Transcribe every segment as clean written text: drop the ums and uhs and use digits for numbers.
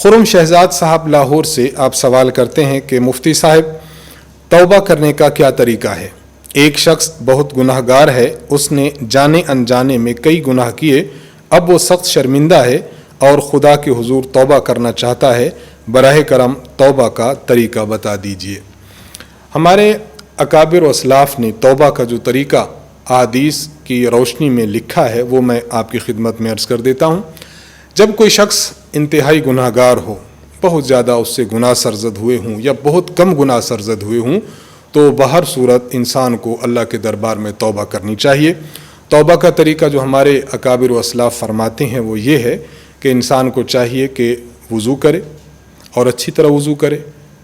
खुर्रम शहजाद साहब लाहौर से आप सवाल करते हैं कि मुफ्ती साहब, तौबा करने का क्या तरीका है? एक शख्स बहुत गुनाहगार है, उसने जाने अनजाने में कई गुनाह किए, अब वो सख्त शर्मिंदा है और खुदा के हुजूर तौबा करना चाहता है, बराह करम तौबा का तरीका बता दीजिए। हमारे अकाबिर व असलाफ ने तौबा का जो तरीका अहादीस की रोशनी में लिखा है वो मैं आपकी खिदमत में अर्ज़ कर देता हूँ। जब कोई शख्स इंतहाई गुनाहगार हो, बहुत ज़्यादा उससे गुनाह सरजद हुए हों या बहुत कम गुनाह सरजद हुए हों, तो बहर सूरत इंसान को अल्लाह के दरबार में तौबा करनी चाहिए। तौबा का तरीका जो हमारे अकाबिर व असलाफ फरमाते हैं वो ये है कि इंसान को चाहिए कि वज़ू करे और अच्छी तरह वज़ू करे,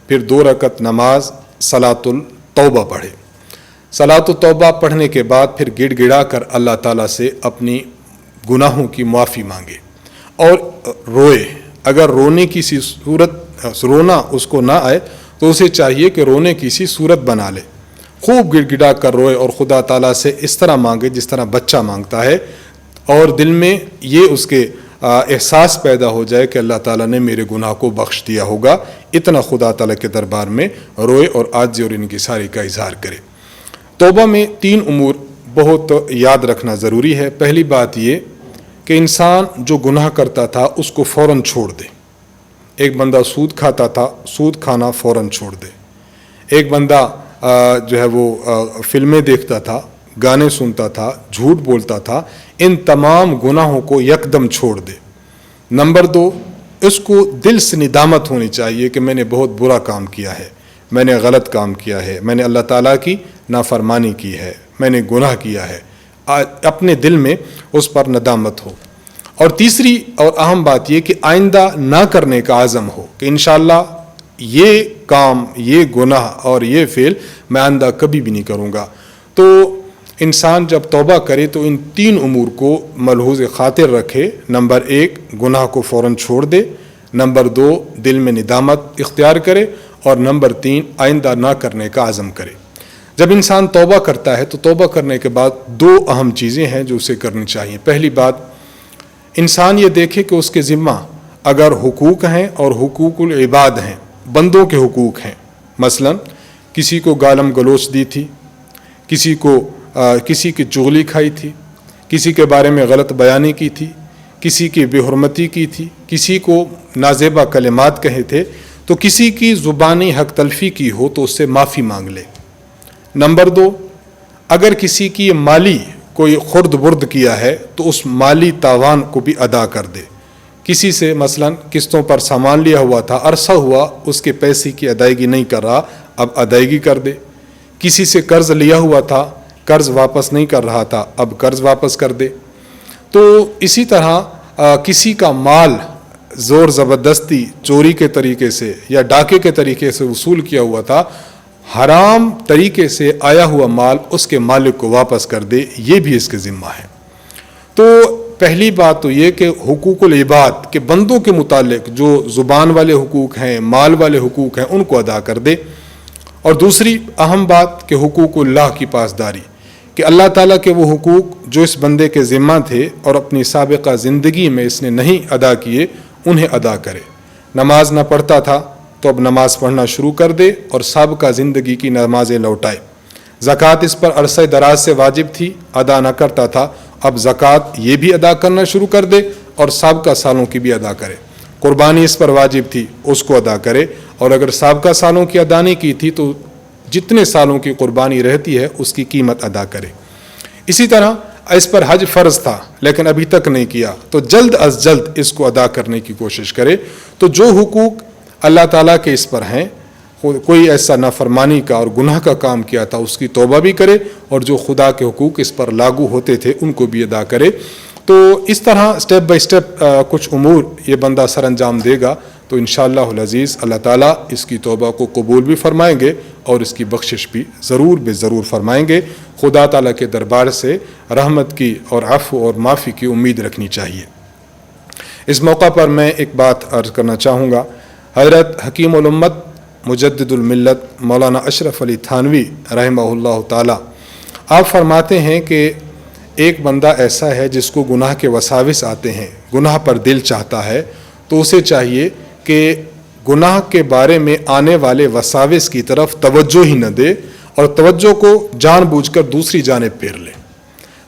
फिर 2 रकत नमाज सलातुल तौबा पढ़े। सलातुल तौबा पढ़ने के बाद फिर गिड़गिड़ा कर अल्लाह ताला से अपनी गुनाहों की माफ़ी मांगे और रोए। अगर रोने की सी सूरत रोना उसको ना आए तो उसे चाहिए कि रोने की सी सूरत बना ले, खूब गिड़गिड़ा कर रोए और खुदा ताला से इस तरह मांगे जिस तरह बच्चा मांगता है, और दिल में ये उसके एहसास पैदा हो जाए कि अल्लाह ताला ने मेरे गुनाह को बख्श दिया होगा। इतना खुदा ताला के दरबार में रोए और आजी और इनकी सारी का इजहार करे। तौबा में 3 उमूर बहुत याद रखना ज़रूरी है। पहली बात ये कि इंसान जो गुनाह करता था उसको फ़ौरन छोड़ दे। एक बंदा सूद खाता था, सूद खाना फ़ौरन छोड़ दे। एक बंदा जो है वो फिल्में देखता था, गाने सुनता था, झूठ बोलता था, इन तमाम गुनाहों को यकदम छोड़ दे। नंबर 2, इसको दिल से निदामत होनी चाहिए कि मैंने बहुत बुरा काम किया है, मैंने गलत काम किया है, मैंने अल्लाह ताला की नाफरमानी की है, मैंने गुनाह किया है, अपने दिल में उस पर नदामत हो। और तीसरी और अहम बात यह कि आइंदा ना करने का आज़म हो कि इंशाअल्लाह ये काम, ये गुनाह और ये फेल मैं आइंदा कभी भी नहीं करूँगा। तो इंसान जब तौबा करे तो इन 3 उमूर को मलहूज़ खातिर रखे। नंबर 1, गुनाह को फ़ौरन छोड़ दे। नंबर 2, दिल में निदामत इख्तियार करे। और नंबर 3, आइंदा ना करने का आज़म करे। जब इंसान तौबा करता है तो तौबा करने के बाद 2 अहम चीज़ें हैं जो उसे करनी चाहिए। पहली बात, इंसान ये देखे कि उसके ज़िम्मा अगर हुकूक हैं और हुकूकुल इबाद हैं, बंदों के हुकूक हैं, मसलन किसी को गालम गलोच दी थी, किसी की चुगली खाई थी, किसी के बारे में गलत बयानी की थी, किसी की बेहुरमती की थी, किसी को नाजेबा कलिमात कहे थे, तो किसी की ज़ुबानी हक तलफ़ी की हो तो उससे माफ़ी मांग ले। नंबर 2, अगर किसी की माली कोई खुर्द बुर्द किया है तो उस माली तावान को भी अदा कर दे। किसी से मसलन किस्तों पर सामान लिया हुआ था, अरसा हुआ उसके पैसे की अदायगी नहीं कर रहा, अब अदायगी कर दे। किसी से कर्ज़ लिया हुआ था, कर्ज़ वापस नहीं कर रहा था, अब कर्ज़ वापस कर दे। तो इसी तरह किसी का माल ज़ोर ज़बरदस्ती चोरी के तरीके से या डाके के तरीके से वसूल किया हुआ था, हराम तरीके से आया हुआ माल उसके मालिक को वापस कर दे, ये भी इसके ज़िम्मा है। तो पहली बात तो ये कि हुकूकुल इबाद के बंदों के मुतालिक जो ज़ुबान वाले हुकूक हैं, माल वाले हुकूक हैं, उनको अदा कर दे। और दूसरी अहम बात कि हुकूकुल्लाह की पासदारी, कि अल्लाह ताला के वो हुकूक जो इस बंदे के ज़िम्मा थे और अपनी साबिक़ा ज़िंदगी में इसने नहीं अदा किए, उन्हें अदा करे। नमाज न पढ़ता था तो अब नमाज पढ़ना शुरू कर दे और साबिक़ा ज़िंदगी की नमाज़ें लौटाए। ज़कात इस पर अरसे दराज से वाजिब थी, अदा न करता था, अब ज़कात ये भी अदा करना शुरू कर दे और साबिक़ा सालों की भी अदा करे। कुर्बानी इस पर वाजिब थी, उसको अदा करे, और अगर साबिक़ा सालों की अदा नहीं की थी तो जितने सालों की कुर्बानी रहती है उसकी कीमत अदा करे। इसी तरह इस पर हज फ़र्ज़ था लेकिन अभी तक नहीं किया, तो जल्द अज जल्द इसको अदा करने की कोशिश करे। तो जो हुकूक अल्लाह ताला के इस पर हैं, कोई ऐसा नाफरमानी का और गुनाह का काम किया था उसकी तौबा भी करे, और जो खुदा के हुकूक इस पर लागू होते थे उनको भी अदा करे। तो इस तरह स्टेप बाय स्टेप कुछ उमूर ये बंदा सर अंजाम देगा तो इंशाअल्लाहुल अज़ीज़ अल्लाह ताला इसकी तौबा को कबूल भी फरमाएंगे और इसकी बख्शिश भी ज़रूर फरमाएंगे। खुदा ताला के दरबार से रहमत की और अफ़्व और माफ़ी की उम्मीद रखनी चाहिए। इस मौका पर मैं एक बात अर्ज़ करना चाहूँगा। हज़रत हकीमुल उम्मत मुजद्दिदुल मिल्लत मौलाना अशरफ अली थानवी रहमहुल्लाह ताला आप फरमाते हैं कि एक बंदा ऐसा है जिसको गुनाह के वसाविस आते हैं, गुनाह पर दिल चाहता है, तो उसे चाहिए کہ گناہ کے بارے میں آنے والے وساوس کی طرف توجہ ہی نہ دے اور توجہ کو جان بوجھ کر دوسری جانب پھیر لے۔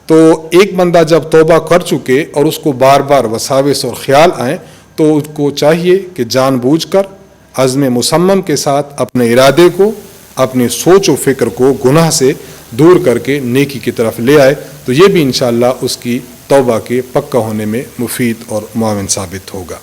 تو ایک بندہ جب توبہ کر چکے اور اس کو بار بار وساوس اور خیال آئیں تو اس کو چاہیے کہ جان بوجھ کر عزم مصمم کے ساتھ اپنے ارادے کو، اپنی سوچ و فکر کو گناہ سے دور کر کے نیکی کی طرف لے آئے، تو یہ بھی انشاءاللہ اس کی توبہ کے پکا ہونے میں مفید اور معاون ثابت ہوگا۔